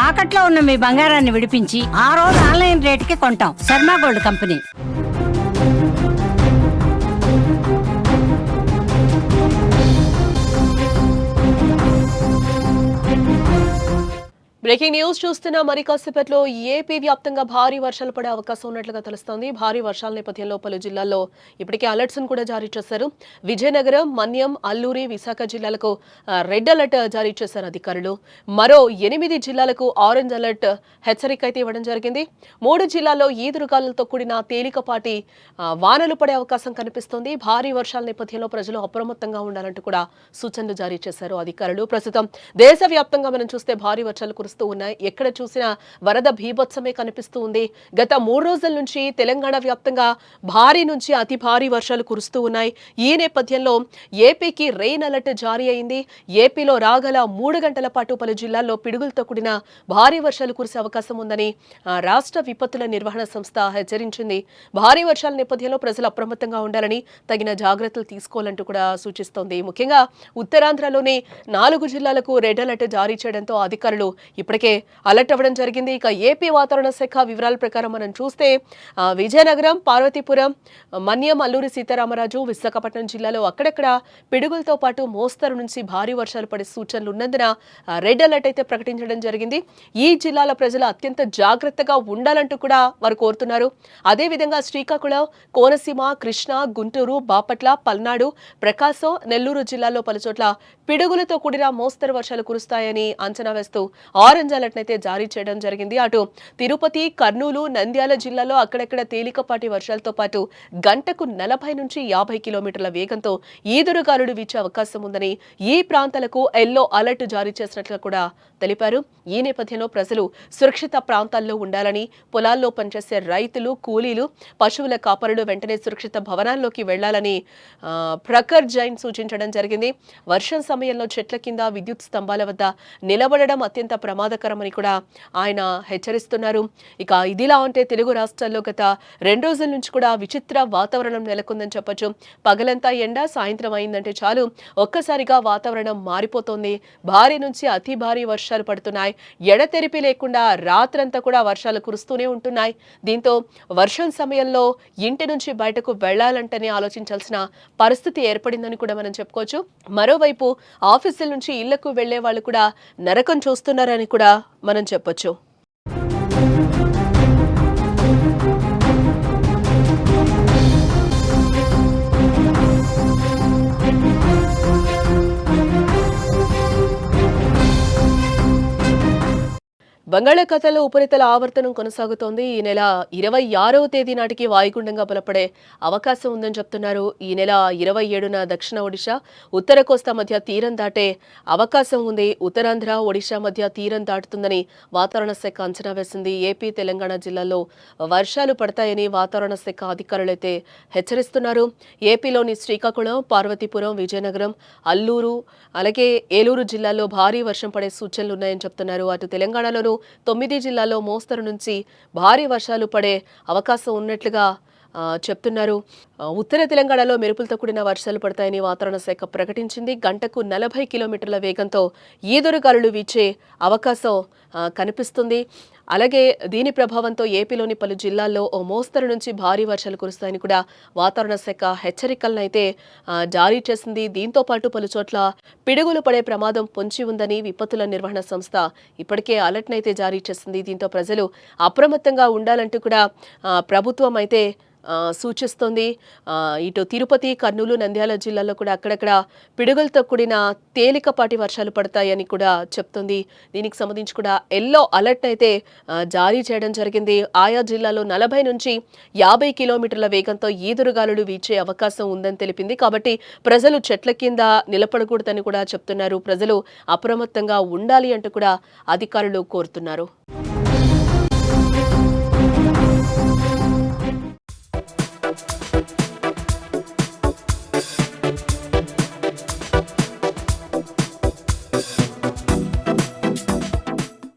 తాకట్లో ఉన్న మీ బంగారాన్ని విడిపించి ఆ రోజు ఆన్లైన్ రేటుకి కొంటాం. Sharma gold company. Breaking news చూస్తున్న మరి కాసేపట్లో ఏపీ వ్యాప్తంగా భారీ వర్షాలు పడే అవకాశం ఉన్నట్లుగా తెలుస్తోంది. భారీ వర్షాల నేపథ్యంలో పలు జిల్లాల్లో ఇప్పటికే అలర్ట్స్ కూడా జారీ చేశారు. విజయనగరం, మన్యం, అల్లూరి, విశాఖ జిల్లాలకు రెడ్ అలర్ట్ జారీ చేశారు అధికారులు. మరో 8 జిల్లాలకు ఆరెంజ్ అలర్ట్ హెచ్చరిక అయితే ఇవ్వడం జరిగింది. 3 జిల్లాల్లో ఈదురుగాలులతో కూడిన తేలికపాటి వానలు పడే అవకాశం కనిపిస్తోంది. భారీ వర్షాల నేపథ్యంలో ప్రజలు అప్రమత్తంగా ఉండాలంటూ కూడా సూచనలు జారీ చేశారు అధికారులు. ప్రస్తుతం దేశవ్యాప్తంగా మనం చూస్తే భారీ వర్షాలు కురుస్తూ ఉన్నాయి. ఎక్కడ చూసినా వరద భీభత్సమే కనిపిస్తూ ఉంది. గత 3 రోజుల నుంచి తెలంగాణ వ్యాప్తంగా భారీ నుంచి అతి భారీ వర్షాలు కురుస్తూ ఉన్నాయి. ఈ నేపథ్యంలో ఏపీకి రెయిన్ అలర్ట్ జారీ అయింది. ఏపీలో రాగల 3 గంటల పాటు పలు జిల్లాల్లో పిడుగులతో కూడిన భారీ వర్షాలు కురిసే అవకాశం ఉందని రాష్ట్ర విపత్తుల నిర్వహణ సంస్థ హెచ్చరించింది. భారీ వర్షాల నేపథ్యంలో ప్రజలు అప్రమత్తంగా ఉండాలని, తగిన జాగ్రత్తలు తీసుకోవాలంటూ కూడా సూచిస్తోంది. ముఖ్యంగా ఉత్తరాంధ్రలోని 4 జిల్లాలకు రెడ్ అలర్ట్ జారీ చేయడంతో అధికారులు ఇప్పటికే అలర్ట్ అవ్వడం జరిగింది. ఇక ఏపీ వాతావరణ శాఖ వివరాల ప్రకారం మనం చూస్తే విజయనగరం, పార్వతీపురం, మన్యం, అల్లూరి సీతారామరాజు, విశాఖపట్నం జిల్లాలో అక్కడక్కడ పిడుగులతో పాటు మోస్తరు నుంచి భారీ వర్షాలు పడే సూచనలు ఉన్నందున రెడ్ అలర్ట్ అయితే ప్రకటించడం జరిగింది. ఈ జిల్లాల ప్రజలు అత్యంత జాగ్రత్తగా ఉండాలంటూ కూడా వారు కోరుతున్నారు. అదేవిధంగా శ్రీకాకుళం, కోనసీమ, కృష్ణా, గుంటూరు, బాపట్ల, పల్నాడు, ప్రకాశం, నెల్లూరు జిల్లాల్లో పలుచోట్ల పిడుగులతో కూడిన మోస్తరు వర్షాలు కురుస్తాయని అంచనా వేస్తూ ఆరెంజ్ అలర్ట్ అయితే జారీ చేయడం జరిగింది. అటు తిరుపతి, కర్నూలు, నంద్యాల జిల్లాలో అక్కడక్కడ తేలికపాటి వర్షాలతో పాటు గంటకు 40 నుంచి 50 కిలోమీటర్ల వేగంతో ఈదురుగాలులు వీచే అవకాశం ఉందని ఈ ప్రాంతాలకు ఎల్లో అలర్ట్ జారీ చేసినట్లు కూడా తెలిపారు. ఈ నేపథ్యంలో ప్రజలు సురక్షిత ప్రాంతాల్లో ఉండాలని, పొలాల్లో పనిచేసే రైతులు, కూలీలు, పశువుల కాపరులు వెంటనే సురక్షిత భవనాల్లోకి వెళ్లాలని ప్రఖర్ జైన్ సూచించడం జరిగింది. వర్షం సమయంలో చెట్ల కింద, విద్యుత్ స్తంభాల వద్ద నిలబడడం అత్యంత ప్రమాదకరమని కూడా ఆయన హెచ్చరిస్తున్నారు. ఇక ఇదిలా ఉంటే తెలుగు రాష్ట్రాల్లో గత 2 రోజుల నుంచి కూడా విచిత్ర వాతావరణం నెలకొందని చెప్పొచ్చు. పగలంతా ఎండ, సాయంత్రం అయిందంటే చాలు ఒక్కసారిగా వాతావరణం మారిపోతోంది. భారీ నుంచి అతి భారీ వర్షాలు పడుతున్నాయి. ఎడతెరిపి లేకుండా రాత్రంతా కూడా వర్షాలు కురుస్తూనే ఉంటున్నాయి. దీంతో వర్షం సమయంలో ఇంటి నుంచి బయటకు వెళ్లాలంటేనే ఆలోచించాల్సిన పరిస్థితి ఏర్పడిందని కూడా మనం చెప్పుకోవచ్చు. మరోవైపు ఆఫీసుల నుంచి ఇళ్లకు వెళ్లే వాళ్ళు కూడా నరకం చూస్తున్నారని కూడా మనం చెప్పొచ్చు. బంగాళాఖాతంలో ఉపరితల ఆవర్తనం కొనసాగుతోంది. ఈ నెల 26వ తేదీ నాటికి వాయుగుండంగా బలపడే అవకాశం ఉందని చెప్తున్నారు. ఈ నెల 27న దక్షిణ ఒడిశా, ఉత్తర కోస్తా మధ్య తీరం దాటే అవకాశం ఉంది. ఉత్తరాంధ్ర, ఒడిశా మధ్య తీరం దాటుతుందని వాతావరణ శాఖ అంచనా వేసింది. ఏపీ, తెలంగాణ జిల్లాల్లో వర్షాలు పడతాయని వాతావరణ శాఖ అధికారులైతే హెచ్చరిస్తున్నారు. ఏపీలోని శ్రీకాకుళం, పార్వతీపురం, విజయనగరం, అల్లూరు, అలాగే ఏలూరు జిల్లాల్లో భారీ వర్షం పడే సూచనలు ఉన్నాయని చెప్తున్నారు. అటు తెలంగాణలోనూ 9 జిల్లాల్లో మోస్తరు నుంచి భారీ వర్షాలు పడే అవకాశం ఉన్నట్లుగా చెప్తున్నారు. ఉత్తర తెలంగాణలో మెరుపులతో కూడిన వర్షాలు పడతాయని వాతావరణ శాఖ ప్రకటించింది. గంటకు 40 కిలోమీటర్ల వేగంతో ఈదురుగాలులు వీచే అవకాశం కనిపిస్తుంది. అలాగే దీని ప్రభావంతో ఏపీలోని పలు జిల్లాల్లో ఓ మోస్తరు నుంచి భారీ వర్షాలు కురుస్తాయని కూడా వాతావరణ శాఖ హెచ్చరికలను అయితే జారీ చేసింది. దీంతో పాటు పలు చోట్ల పిడుగులు పడే ప్రమాదం పొంచి ఉందని విపత్తుల నిర్వహణ సంస్థ ఇప్పటికే అలర్ట్ను అయితే జారీ చేసింది. దీంతో ప్రజలు అప్రమత్తంగా ఉండాలంటూ కూడా ప్రభుత్వం అయితే సూచిస్తోంది. ఇటు తిరుపతి, కర్నూలు, నంద్యాల జిల్లాల్లో కూడా అక్కడక్కడ పిడుగులతో కూడిన తేలికపాటి వర్షాలు పడతాయని కూడా చెప్తుంది. దీనికి సంబంధించి కూడా ఎల్లో అలర్ట్ అయితే జారీ చేయడం జరిగింది. ఆయా జిల్లాలో 40 నుంచి 50 కిలోమీటర్ల వేగంతో ఈదురుగాలులు వీచే అవకాశం ఉందని తెలిపింది. కాబట్టి ప్రజలు చెట్ల కింద నిలబడకూడదని కూడా చెప్తున్నారు. ప్రజలు అప్రమత్తంగా ఉండాలి అంటూ కూడా అధికారులు కోరుతున్నారు.